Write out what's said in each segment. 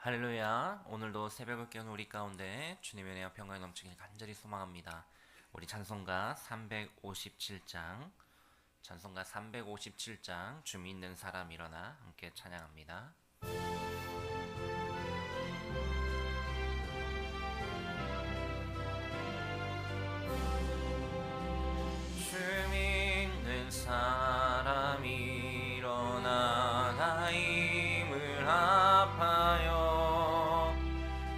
할렐루야. 오늘도 새벽을 깨운 우리 가운데 주님의 은혜와 평강이 넘치길 간절히 소망합니다. 우리 찬송가 357장 주 믿는 사람 일어나 함께 찬양합니다. 주 믿는 사람 일어나 나 힘을 합하여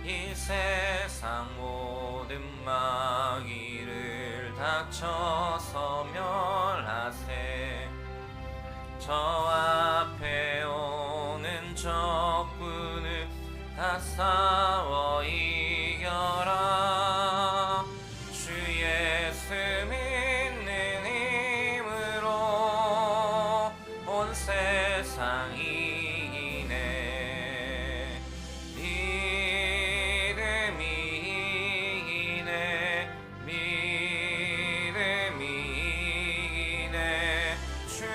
이 세상 모든 마귀를 닥쳐서 멸하세. 저 앞에 오는 적군을 다 싸워 이겨라. 주 예수 믿는 힘으로 온 세상 이기네. 믿음이 이기네. 믿음이 이기네. 주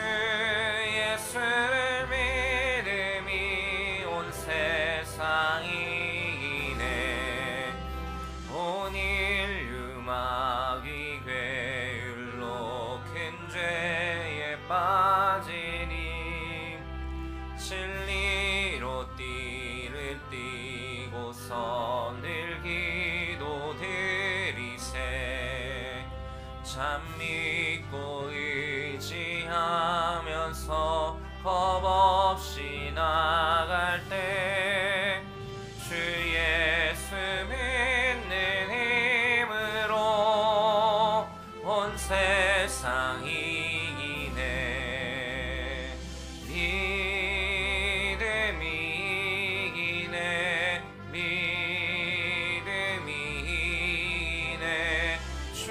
예수를 믿음이 온 세상 이기네. 온 인류 마귀 괴율로 큰 죄에 빠지니 진리로 띠를 띠고서 늘 기도 드리세. 참 믿고 의지하면서 겁없이 나갈 때 주 예수 믿는 힘으로 온 세상 이기네. 믿음이 이기네. 믿음이 이기네. 주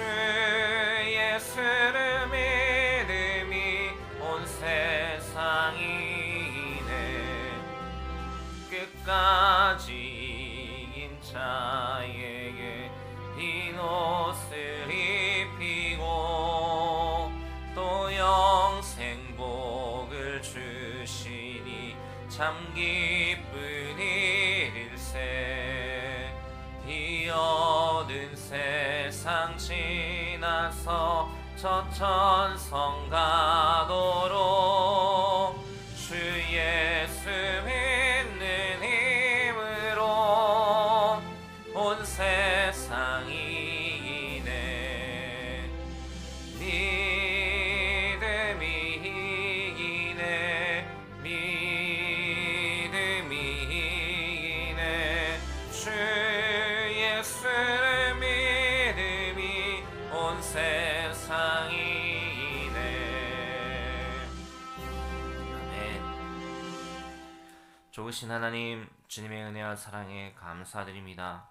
예수를 믿음이 온 세상 이기네. 끝까지 이긴 자에게 흰 옷을 입히고 또 영생 복을 주시니 참 기쁜 일일세. 이 어두운 세상 지나서 저 천성 가도록 주 예수 믿는 힘으로 온 세상 이기네. 믿음이 이기네. 믿음이 이기네. 주 예수를 믿음이 온 세상 이기네. 아멘. 좋으신 하나님, 주님의 은혜와 사랑에 감사드립니다.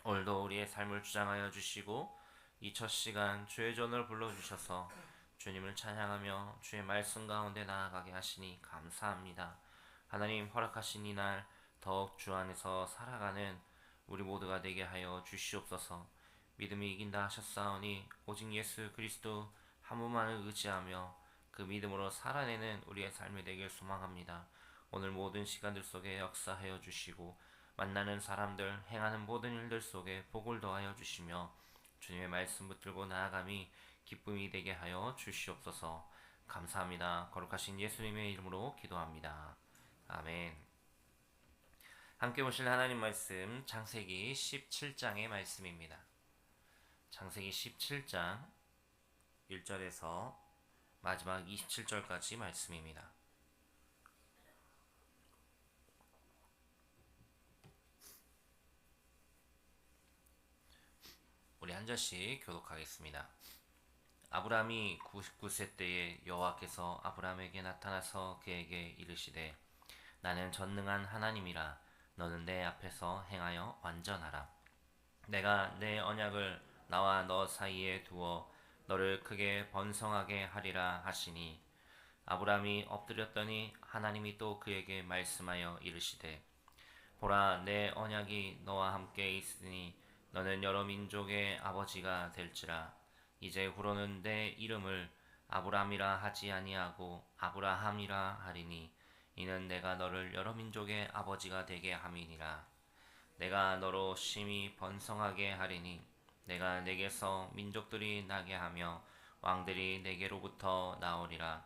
오늘도 우리의 삶을 주장하여 주시고 이 첫 시간 주의 전을 불러주셔서 주님을 찬양하며 주의 말씀 가운데 나아가게 하시니 감사합니다. 하나님, 허락하신 이날 더욱 주 안에서 살아가는 우리 모두가 되게 하여 주시옵소서. 믿음이 이긴다 하셨사오니 오직 예수 그리스도 한 분만을 의지하며 그 믿음으로 살아내는 우리의 삶이 되길 소망합니다. 오늘 모든 시간들 속에 역사하여 주시고 만나는 사람들, 행하는 모든 일들 속에 복을 더하여 주시며 주님의 말씀 붙들고 나아감이 기쁨이 되게 하여 주시옵소서. 감사합니다. 거룩하신 예수님의 이름으로 기도합니다. 아멘. 함께 보실 하나님 말씀 창세기 17장의 말씀입니다. 창세기 17장 1절에서 마지막 27절까지 말씀입니다. 우리 한 절씩 교독하겠습니다. 아브라함이 99세 때에 여호와께서 아브라함에게 나타나서 그에게 이르시되 나는 전능한 하나님이라. 너는 내 앞에서 행하여 완전하라. 내가 내 언약을 나와 너 사이에 두어 너를 크게 번성하게 하리라 하시니 아브라함이 엎드렸더니 하나님이 또 그에게 말씀하여 이르시되 보라, 내 언약이 너와 함께 있으니 너는 여러 민족의 아버지가 될지라. 이제 후로는 내 이름을 아브람이라 하지 아니하고 아브라함이라 하리니 이는 내가 너를 여러 민족의 아버지가 되게 함이니라. 내가 너로 심히 번성하게 하리니 내가 내게서 민족들이 나게 하며 왕들이 내게로부터 나오리라.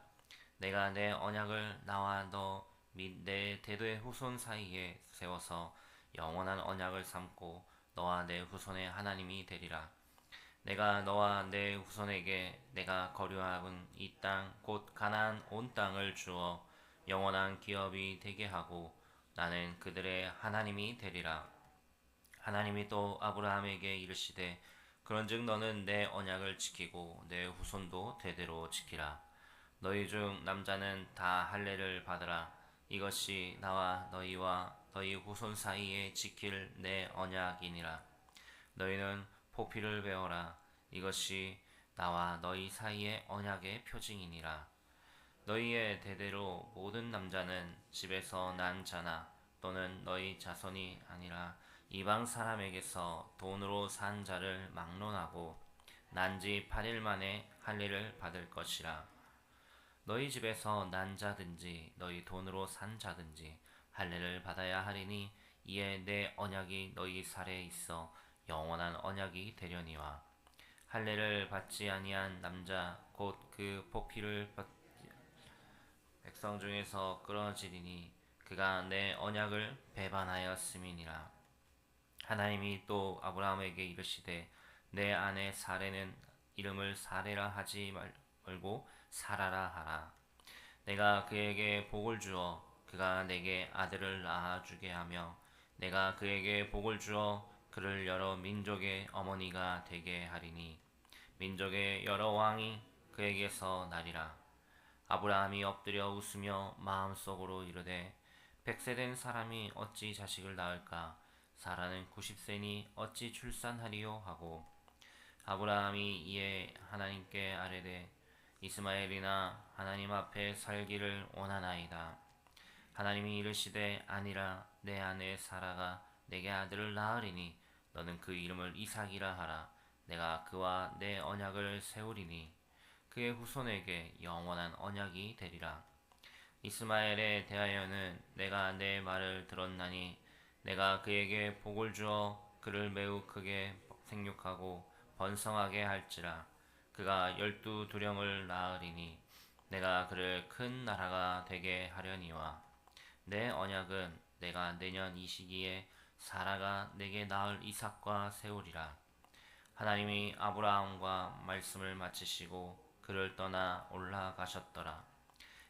내가 내 언약을 나와 너 및 내 대대 후손 사이에 세워서 영원한 언약을 삼고 너와 내 후손의 하나님이 되리라. 내가 너와 내 후손에게 내가 거류하는 이 땅 곧 가나안 온 땅을 주어 영원한 기업이 되게 하고 나는 그들의 하나님이 되리라. 하나님이 또 아브라함에게 이르시되 그런즉 너는 내 언약을 지키고 내 후손도 대대로 지키라. 너희 중 남자는 다 할례를 받으라. 이것이 나와 너희와 너희 후손 사이에 지킬 내 언약이니라. 너희는 포피를 베어라. 이것이 나와 너희 사이의 언약의 표징이니라. 너희의 대대로 모든 남자는 집에서 난 자나 또는 너희 자손이 아니라 이방 사람에게서 돈으로 산 자를 막론하고 난 지 8일 만에 할례를 받을 것이라. 너희 집에서 난 자든지 너희 돈으로 산 자든지 할례를 받아야 하리니 이에 내 언약이 너희 살에 있어 영원한 언약이 되려니와. 할례를 받지 아니한 남자 곧 그 포피를 백성 중에서 끊어지리니 그가 내 언약을 배반하였음이니라. 하나님이 또 아브라함에게 이르시되 내 아내 사레는 이름을 사레라 하지 말고 사라라 하라. 내가 그에게 복을 주어 그가 내게 아들을 낳아주게 하며 내가 그에게 복을 주어 그를 여러 민족의 어머니가 되게 하리니 민족의 여러 왕이 그에게서 나리라. 아브라함이 엎드려 웃으며 마음속으로 이르되 100세 된 사람이 어찌 자식을 낳을까? 사라는 90세니 어찌 출산하리요? 하고 아브라함이 이에 하나님께 아뢰되 이스마엘이나 하나님 앞에 살기를 원하나이다. 하나님이 이르시되 아니라 내 아내 사라가 내게 아들을 낳으리니 너는 그 이름을 이삭이라 하라. 내가 그와 내 언약을 세우리니 그의 후손에게 영원한 언약이 되리라. 이스마엘에 대하여는 내가 내 말을 들었나니 내가 그에게 복을 주어 그를 매우 크게 생육하고 번성하게 할지라. 그가 12두령을 낳으리니 내가 그를 큰 나라가 되게 하려니와. 내 언약은 내가 내년 이 시기에 사라가 내게 낳을 이삭과 세우리라. 하나님이 아브라함과 말씀을 마치시고 그를 떠나 올라가셨더라.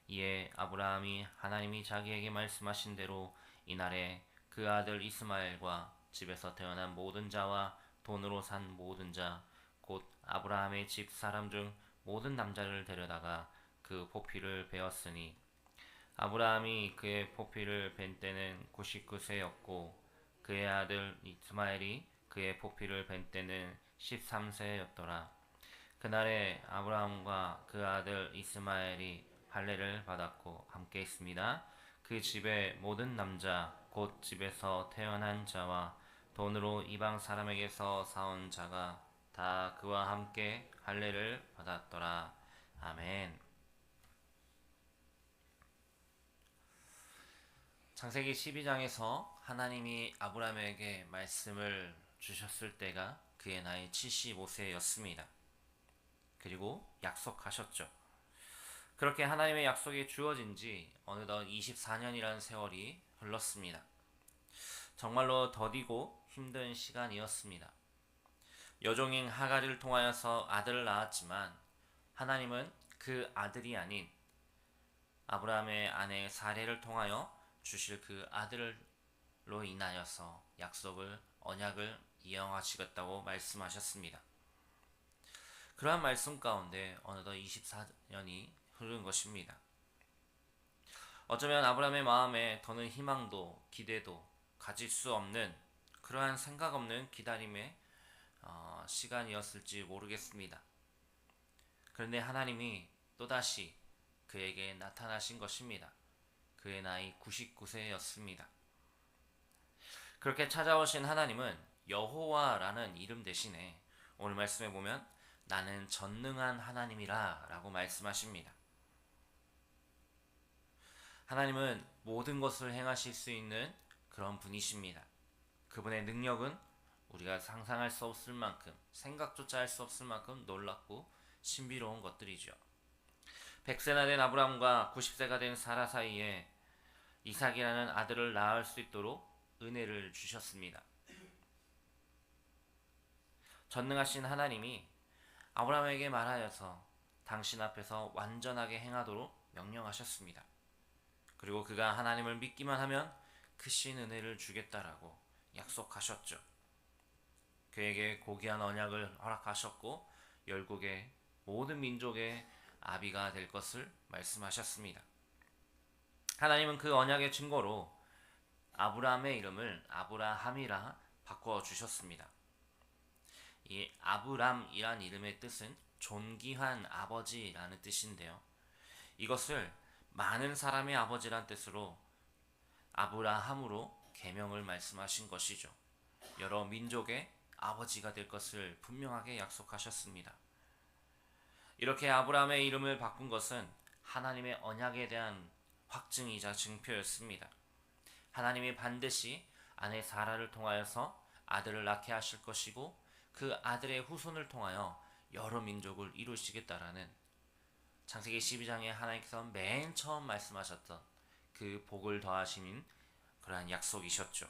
이에 아브라함이 하나님이 자기에게 말씀하신 대로 이날에 그 아들 이스마엘과 집에서 태어난 모든 자와 돈으로 산 모든 자 곧 아브라함의 집 사람 중 모든 남자를 데려다가 그 포피를 베었으니 아브라함이 그의 포피를 벤 때는 99세였고 그의 아들 이스마엘이 그의 포피를 벤 때는 13세였더라. 그날에 아브라함과 그 아들 이스마엘이 할례를 받았고 함께 있습니다. 그 집의 모든 남자 곧 집에서 태어난 자와 돈으로 이방 사람에게서 사온 자가 다 그와 함께 할례를 받았더라. 아멘. 창세기 12장에서 하나님이 아브라함에게 말씀을 주셨을 때가 그의 나이 75세였습니다. 그리고 약속하셨죠. 그렇게 하나님의 약속이 주어진 지 어느덧 24년이라는 세월이 흘렀습니다. 정말로 더디고 힘든 시간이었습니다. 여종인 하갈을 통하여서 아들을 낳았지만 하나님은 그 아들이 아닌 아브라함의 아내 사레를 통하여 주실 그 아들로 인하여서 약속을 언약을 이행하시겠다고 말씀하셨습니다. 그러한 말씀 가운데 어느덧 24년이 흐른 것입니다. 어쩌면 아브라함의 마음에 더는 희망도 기대도 가질 수 없는 그러한 생각 없는 기다림의 시간이었을지 모르겠습니다. 그런데 하나님이 또다시 그에게 나타나신 것입니다. 그의 나이 99세였습니다. 그렇게 찾아오신 하나님은 여호와라는 이름 대신에 오늘 말씀에 보면 나는 전능한 하나님이라 라고 말씀하십니다. 하나님은 모든 것을 행하실 수 있는 그런 분이십니다. 그분의 능력은 우리가 상상할 수 없을 만큼, 생각조차 할 수 없을 만큼 놀랍고 신비로운 것들이죠. 100세나 된 아브라함과 90세가 된 사라 사이에 이삭이라는 아들을 낳을 수 있도록 은혜를 주셨습니다. 전능하신 하나님이 아브라함에게 말하여서 당신 앞에서 완전하게 행하도록 명령하셨습니다. 그리고 그가 하나님을 믿기만 하면 크신 은혜를 주겠다라고 약속하셨죠. 그에게 고귀한 언약을 허락하셨고 열국의 모든 민족의 아비가 될 것을 말씀하셨습니다. 하나님은 그 언약의 증거로 아브라함의 이름을 아브라함이라 바꿔 주셨습니다. 이 아브람이란 이름의 뜻은 존귀한 아버지라는 뜻인데요. 이것을 많은 사람의 아버지란 뜻으로 아브라함으로 계명을 말씀하신 것이죠. 여러 민족의 아버지가 될 것을 분명하게 약속하셨습니다. 이렇게 아브라함의 이름을 바꾼 것은 하나님의 언약에 대한 확증이자 증표였습니다. 하나님이 반드시 아내 사라를 통하여서 아들을 낳게 하실 것이고 그 아들의 후손을 통하여 여러 민족을 이루시겠다라는 창세기 12장에 하나님께서 맨 처음 말씀하셨던 그 복을 더하시는 그러한 약속이셨죠.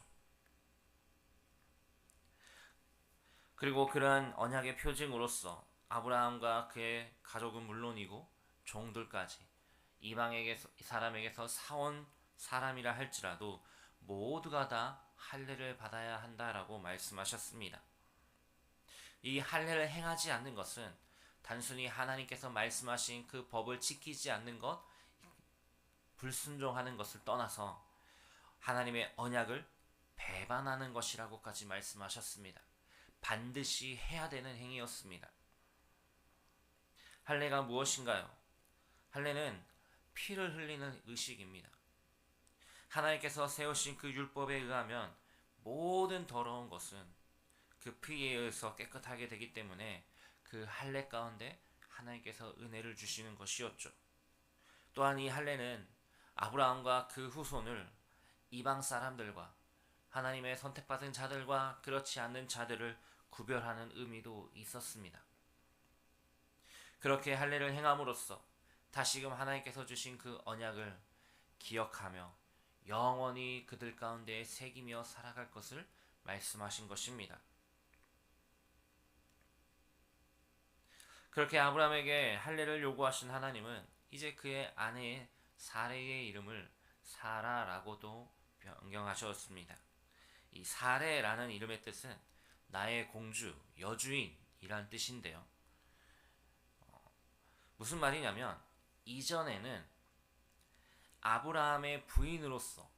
그리고 그러한 언약의 표징으로서 아브라함과 그의 가족은 물론이고 종들까지 이방에게 사람에게서 사온 사람이라 할지라도 모두가 다 할례를 받아야 한다라고 말씀하셨습니다. 이 할례를 행하지 않는 것은 단순히 하나님께서 말씀하신 그 법을 지키지 않는 것, 불순종하는 것을 떠나서 하나님의 언약을 배반하는 것이라고까지 말씀하셨습니다. 반드시 해야 되는 행위였습니다. 할례가 무엇인가요? 할례는 피를 흘리는 의식입니다. 하나님께서 세우신 그 율법에 의하면 모든 더러운 것은 그 피에 의해서 깨끗하게 되기 때문에 그 할례 가운데 하나님께서 은혜를 주시는 것이었죠. 또한 이 할례는 아브라함과 그 후손을 이방 사람들과 하나님의 선택받은 자들과 그렇지 않는 자들을 구별하는 의미도 있었습니다. 그렇게 할례를 행함으로써 다시금 하나님께서 주신 그 언약을 기억하며 영원히 그들 가운데 새기며 살아갈 것을 말씀하신 것입니다. 그렇게 아브라함에게 할례를 요구하신 하나님은 이제 그의 아내 사레의 이름을 사라라고도 변경하셨습니다. 이 사레라는 이름의 뜻은 나의 공주, 여주인이란 뜻인데요. 무슨 말이냐면 이전에는 아브라함의 부인으로서,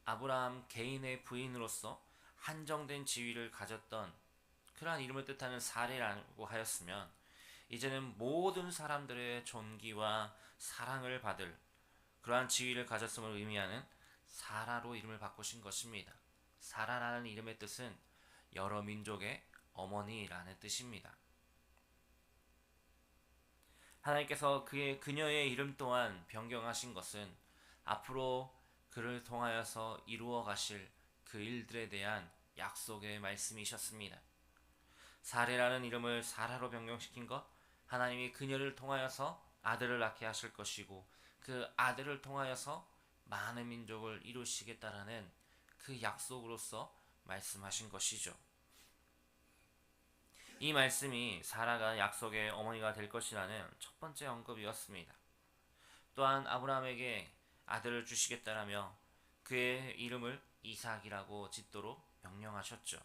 아브라함 개인의 부인으로서 한정된 지위를 가졌던 그러한 이름을 뜻하는 사레라고 하였으면 이제는 모든 사람들의 존귀와 사랑을 받을 그러한 지위를 가졌음을 의미하는 사라로 이름을 바꾸신 것입니다. 사라라는 이름의 뜻은 여러 민족의 어머니라는 뜻입니다. 하나님께서 그녀의 이름 또한 변경하신 것은 앞으로 그를 통하여서 이루어 가실 그 일들에 대한 약속의 말씀이셨습니다. 사레라는 이름을 사라로 변경시킨 것, 하나님이 그녀를 통하여서 아들을 낳게 하실 것이고 그 아들을 통하여서 많은 민족을 이루시겠다라는 그 약속으로서 말씀하신 것이죠. 이 말씀이 사라가 약속의 어머니가 될 것이라는 첫 번째 언급이었습니다. 또한 아브라함에게 아들을 주시겠다라며 그의 이름을 이삭이라고 짓도록 명령하셨죠.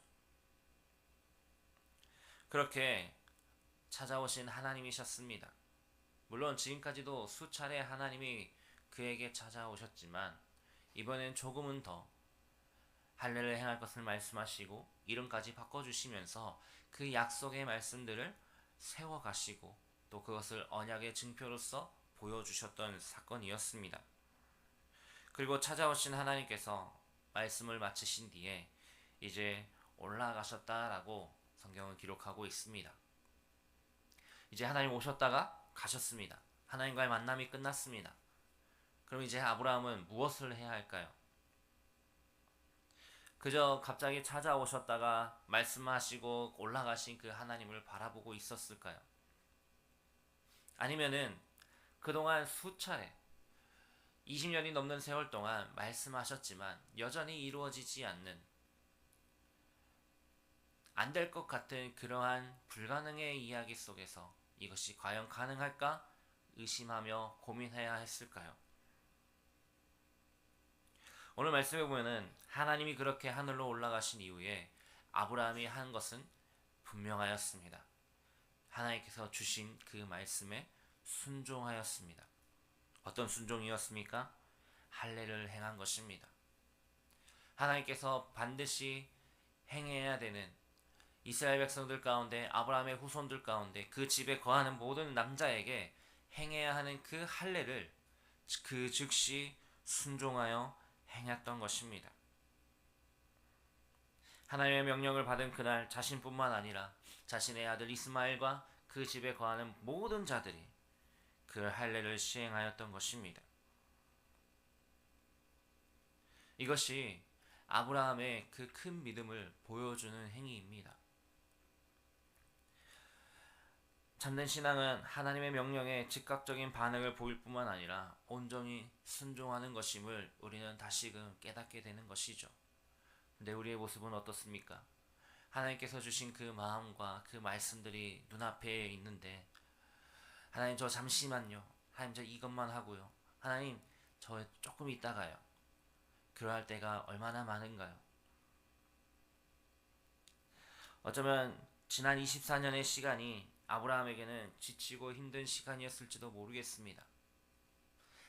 그렇게 찾아오신 하나님이셨습니다. 물론 지금까지도 수차례 하나님이 그에게 찾아오셨지만 이번엔 조금은 더 할례를 행할 것을 말씀하시고 이름까지 바꿔주시면서 그 약속의 말씀들을 세워가시고 또 그것을 언약의 증표로서 보여주셨던 사건이었습니다. 그리고 찾아오신 하나님께서 말씀을 마치신 뒤에 이제 올라가셨다라고 성경은 기록하고 있습니다. 이제 하나님 오셨다가 가셨습니다. 하나님과의 만남이 끝났습니다. 그럼 이제 아브라함은 무엇을 해야 할까요? 그저 갑자기 찾아오셨다가 말씀하시고 올라가신 그 하나님을 바라보고 있었을까요? 아니면은 그동안 수차례 20년이 넘는 세월 동안 말씀하셨지만 여전히 이루어지지 않는, 안 될 것 같은 그러한 불가능의 이야기 속에서 이것이 과연 가능할까 의심하며 고민해야 했을까요? 오늘 말씀해 보면은 하나님이 그렇게 하늘로 올라가신 이후에 아브라함이 한 것은 분명하였습니다. 하나님께서 주신 그 말씀에 순종하였습니다. 어떤 순종이었습니까? 할례를 행한 것입니다. 하나님께서 반드시 행해야 되는 이스라엘 백성들 가운데, 아브라함의 후손들 가운데 그 집에 거하는 모든 남자에게 행해야 하는 그 할례를 그 즉시 순종하여 행했던 것입니다. 하나님의 명령을 받은 그날 자신뿐만 아니라 자신의 아들 이스마엘과 그 집에 거하는 모든 자들이 그 할례를 시행하였던 것입니다. 이것이 아브라함의 그 큰 믿음을 보여주는 행위입니다. 참된 신앙은 하나님의 명령에 즉각적인 반응을 보일 뿐만 아니라 온전히 순종하는 것임을 우리는 다시금 깨닫게 되는 것이죠. 근데 우리의 모습은 어떻습니까? 하나님께서 주신 그 마음과 그 말씀들이 눈앞에 있는데, 하나님 저 잠시만요, 하나님 저 이것만 하고요, 하나님 저 조금 있다가요, 그러할 때가 얼마나 많은가요? 어쩌면 지난 24년의 시간이 아브라함에게는 지치고 힘든 시간이었을지도 모르겠습니다.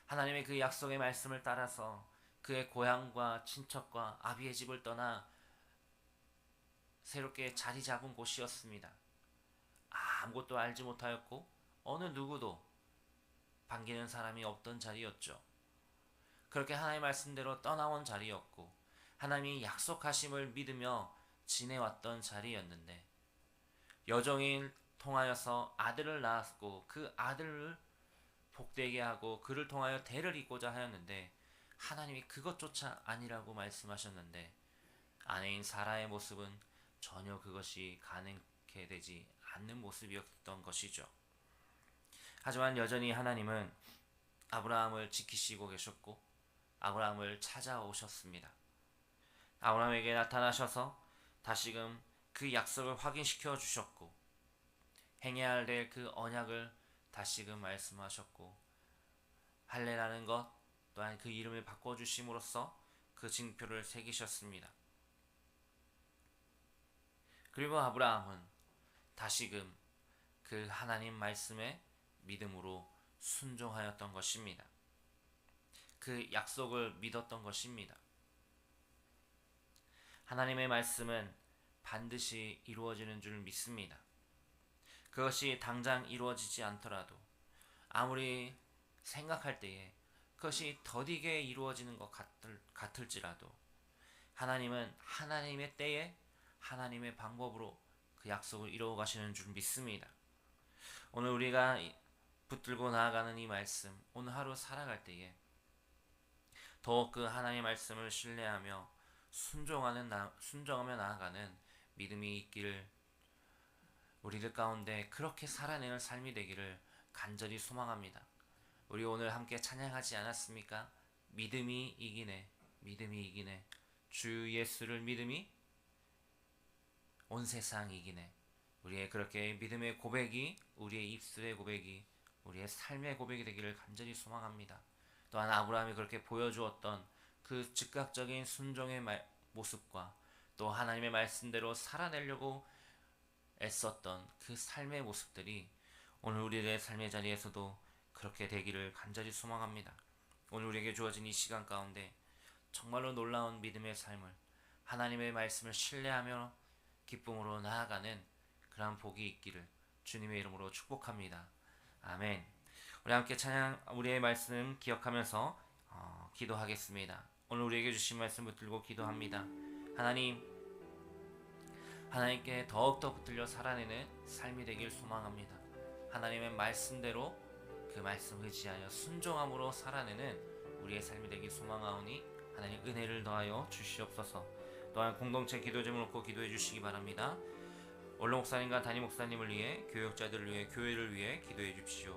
하나님의 그 약속의 말씀을 따라서 그의 고향과 친척과 아비의 집을 떠나 새롭게 자리 잡은 곳이었습니다. 아무것도 알지 못하였고 어느 누구도 반기는 사람이 없던 자리였죠. 그렇게 하나님의 말씀대로 떠나온 자리였고 하나님이 약속하심을 믿으며 지내왔던 자리였는데, 여종을 통하여서 아들을 낳았고 그 아들을 복되게 하고 그를 통하여 대를 잇고자 하였는데 하나님이 그것조차 아니라고 말씀하셨는데, 아내인 사라의 모습은 전혀 그것이 가능케 되지 않는 모습이었던 것이죠. 하지만 여전히 하나님은 아브라함을 지키시고 계셨고 아브라함을 찾아오셨습니다. 아브라함에게 나타나셔서 다시금 그 약속을 확인시켜 주셨고 행해야 될 그 언약을 다시금 말씀하셨고, 할례라는 것 또한 그 이름을 바꿔주심으로써 그 징표를 새기셨습니다. 그리고 아브라함은 다시금 그 하나님 말씀에 믿음으로 순종하였던 것입니다. 그 약속을 믿었던 것입니다. 하나님의 말씀은 반드시 이루어지는 줄 믿습니다. 그것이 당장 이루어지지 않더라도 아무리 생각할 때에 그것이 더디게 이루어지는 것 같을지라도 하나님은 하나님의 때에 하나님의 방법으로 그 약속을 이루어 가시는 줄 믿습니다. 오늘 우리가 붙들고 나아가는 이 말씀, 오늘 하루 살아갈 때에 더욱 그 하나님의 말씀을 신뢰하며 순종하며 나아가는 믿음이 있기를, 우리들 가운데 그렇게 살아내는 삶이 되기를 간절히 소망합니다. 우리 오늘 함께 찬양하지 않았습니까? 믿음이 이기네, 믿음이 이기네, 주 예수를 믿음이 온 세상 이기네. 우리의 그렇게 믿음의 고백이, 우리의 입술의 고백이, 우리의 삶의 고백이 되기를 간절히 소망합니다. 또한 아브라함이 그렇게 보여주었던 그 즉각적인 순종의 모습과 또 하나님의 말씀대로 살아내려고 애썼던 그 삶의 모습들이 오늘 우리의 삶의 자리에서도 그렇게 되기를 간절히 소망합니다. 오늘 우리에게 주어진 이 시간 가운데 정말로 놀라운 믿음의 삶을, 하나님의 말씀을 신뢰하며 기쁨으로 나아가는 그러한 복이 있기를 주님의 이름으로 축복합니다. 아멘. 우리 함께 찬양, 우리의 말씀 기억하면서 기도하겠습니다. 오늘 우리에게 주신 말씀 붙들고 기도합니다. 하나님, 하나님께 더욱더 붙들려 살아내는 삶이 되길 소망합니다. 하나님의 말씀대로 그 말씀 의지하여 순종함으로 살아내는 우리의 삶이 되길 소망하오니 하나님 은혜를 더하여 주시옵소서. 또한 공동체 기도 제목을 놓고 기도해 주시기 바랍니다. 원로 목사님과 담임 목사님을 위해, 교역자들을 위해, 교회를 위해 기도해 주십시오.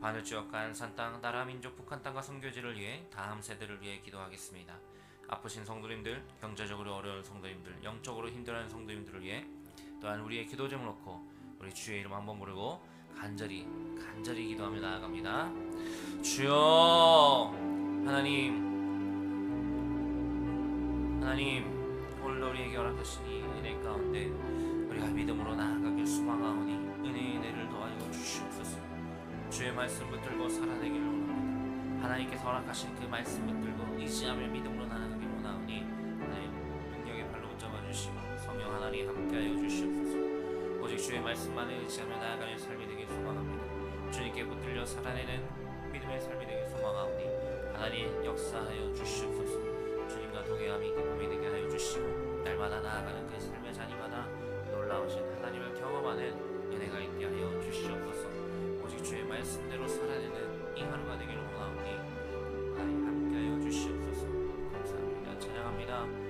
바늘지역과 안산 땅, 나라 민족 북한 땅과 선교지를 위해, 다음 세대를 위해 기도하겠습니다. 아프신 성도님들, 경제적으로 어려운 성도님들, 영적으로 힘들어하는 성도님들을 위해, 또한 우리의 기도 제목을 놓고 우리 주의 이름 한번 부르고 간절히 기도하며 나아갑니다. 주여, 하나님 오늘도 우리에게 허락하시니 은혜 가운데 우리가 믿음으로 나아가길 소망하오니 은혜를 더하여 주시옵소서. 주의 말씀 붙들고 살아내기를 원합니다. 하나님께서 허락하신 그 말씀 붙들고 의지하며 믿음으로 나아가길 원하오니 하나님 능력의 발로 붙잡아 주시고 성령 하나님 함께하여 주시옵소서. 오직 주의 말씀만에 의지하며 나아가는 삶이 되길 소망합니다. 주님께 붙들려 살아내는 믿음의 삶이 되길 소망하오니 하나님 역사하여 주시옵소서. 주님과 동행함이 기쁨이 되게 하여 주시고 날마다 나아가는 그 삶의 자리마다 놀라우신 하나님을 경험하는 은혜가 있게 하여 주시옵소서. 오직 주의 말씀대로 살아내는 이 하루가 되기를 원하오니 하나님 함께하여 주시옵소서. 감사합니다. 찬양합니다.